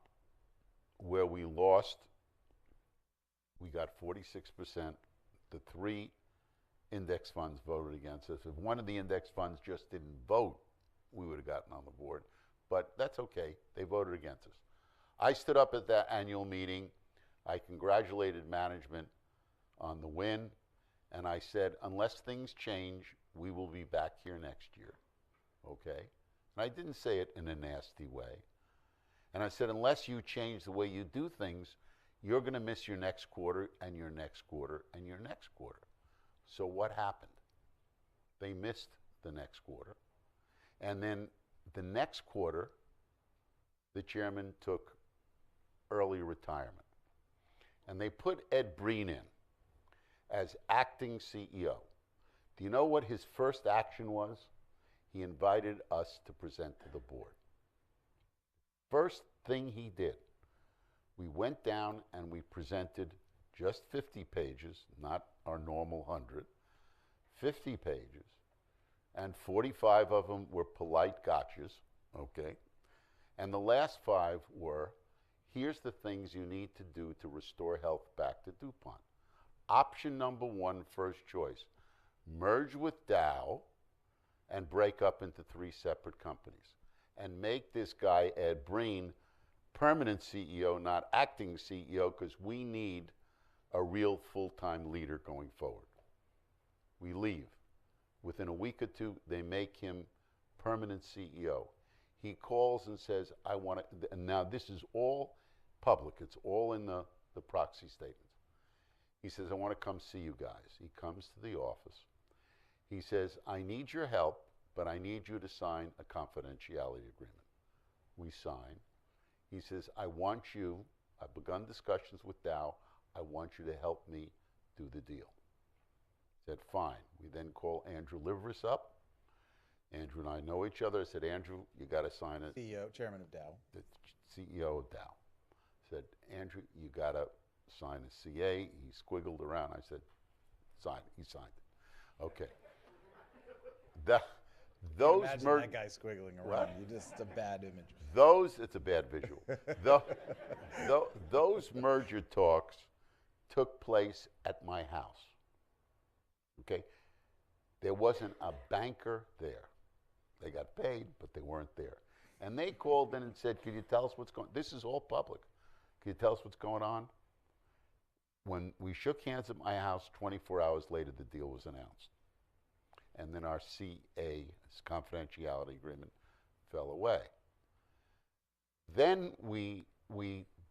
where we lost, we got 46%. The 3 index funds voted against us. If one of the index funds just didn't vote, we would have gotten on the board. But that's okay. They voted against us. I stood up at that annual meeting. I congratulated management on the win. And I said, unless things change, we will be back here next year. Okay? And I didn't say it in a nasty way. And I said, unless you change the way you do things, you're going to miss your next quarter and your next quarter and your next quarter. So what happened? They missed the next quarter. And then the next quarter, the chairman took early retirement. And they put Ed Breen in as acting CEO. Do you know what his first action was? He invited us to present to the board. First thing he did, we went down and we presented just 50 pages, not our normal 100, 50 pages, and 45 of them were polite gotchas, okay? And the last 5 were, here's the things you need to do to restore health back to DuPont. option number one, first choice, merge with Dow and break up into 3 separate companies and make this guy, Ed Breen, permanent CEO, not acting CEO, because we need a real full-time leader going forward. We leave. Within a week or two, they make him permanent CEO. He calls and says, I want to, and now this is all public. It's all in the proxy statements. He says, I want to come see you guys. He comes to the office. He says, I need your help, but I need you to sign a confidentiality agreement. We sign. He says, I want you, I've begun discussions with Dow, I want you to help me do the deal. I said, fine. We then call Andrew Liveris up. Andrew and I know each other. I said, Andrew, you got to sign it. CEO, chairman of Dow. The CEO of Dow. I said, Andrew, you got to sign a CA. He squiggled around. I said, sign it. He signed it. Okay. Those Imagine that guy squiggling around. What? You just a bad image. It's a bad visual. Those merger talks took place at my house. Okay? There wasn't a banker there. They got paid, but they weren't there. And they called in and said, could you tell us what's going on? This is all public. Can you tell us what's going on? When we shook hands at my house, 24 hours later, the deal was announced. And then our CA, confidentiality agreement, fell away. Then we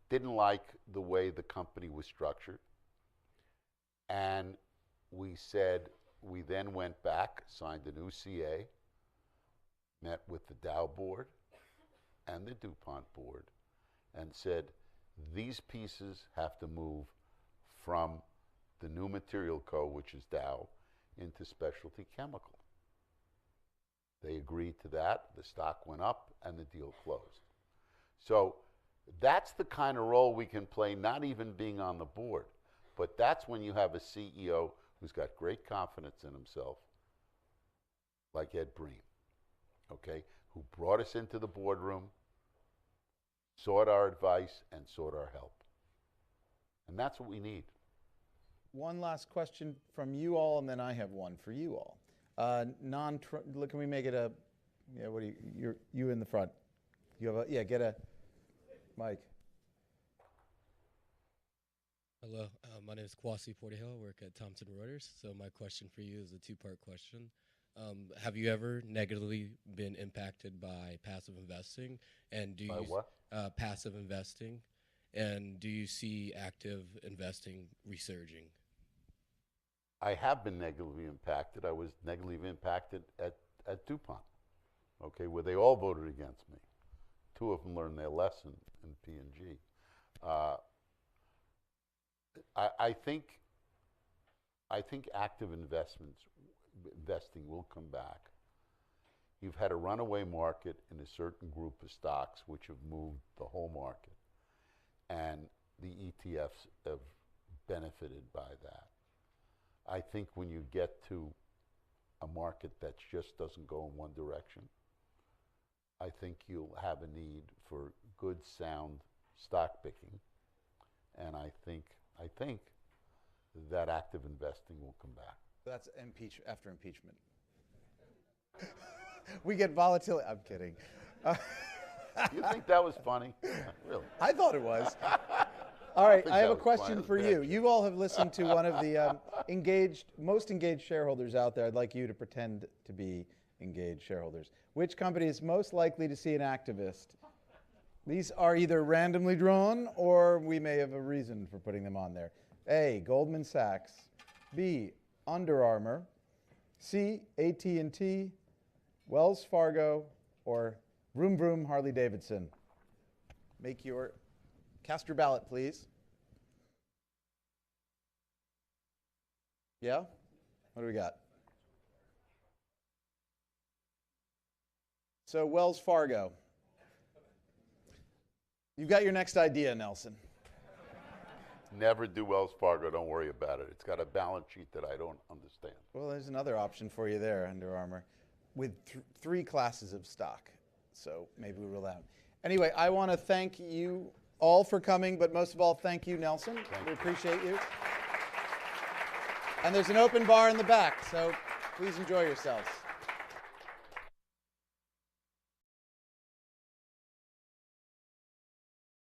didn't like the way the company was structured. And we said, we then went back, signed a new CA, met with the Dow board and the DuPont board, and said, these pieces have to move from the new material co, which is Dow, into specialty chemical. They agreed to that, the stock went up, and the deal closed. So that's the kind of role we can play, not even being on the board, but that's when you have a CEO who's got great confidence in himself, like Ed Breen, okay, who brought us into the boardroom, sought our advice, and sought our help. And that's what we need. One last question from you all, and then I have one for you all. Look, can we make it a, yeah, what do you in the front. You have a, yeah, get a mic. Hello, my name is Kwasi Porterhill. I work at Thomson Reuters. So my question for you is a two-part question. Have you ever negatively been impacted by passive investing? And do By you what? Passive investing? And do you see active investing resurging? I have been negatively impacted. I was negatively impacted at DuPont, okay, where they all voted against me. 2 of them learned their lesson in P&G. I think active investing will come back. You've had a runaway market in a certain group of stocks which have moved the whole market, and the ETFs have benefited by that. I think when you get to a market that just doesn't go in one direction, I think you'll have a need for good, sound stock picking, and I think that active investing will come back. That's after impeachment. We get volatility. I'm kidding. You think that was funny? Really? I thought it was. All right, I have a that was question fine. for you. You all have listened to one of the most engaged shareholders out there. I'd like you to pretend to be engaged shareholders. Which company is most likely to see an activist? These are either randomly drawn or we may have a reason for putting them on there. A, Goldman Sachs. B, Under Armour. C, AT&T, Wells Fargo, or Vroom Vroom Harley Davidson. Cast your ballot, please. Yeah? What do we got? So Wells Fargo. You've got your next idea, Nelson. Never do Wells Fargo. Don't worry about it. It's got a balance sheet that I don't understand. Well, there's another option for you there, Under Armour, with 3 classes of stock. So maybe we rule out. Anyway, I want to thank you all for coming, but most of all, thank you, Nelson. We appreciate you. And there's an open bar in the back, so please enjoy yourselves.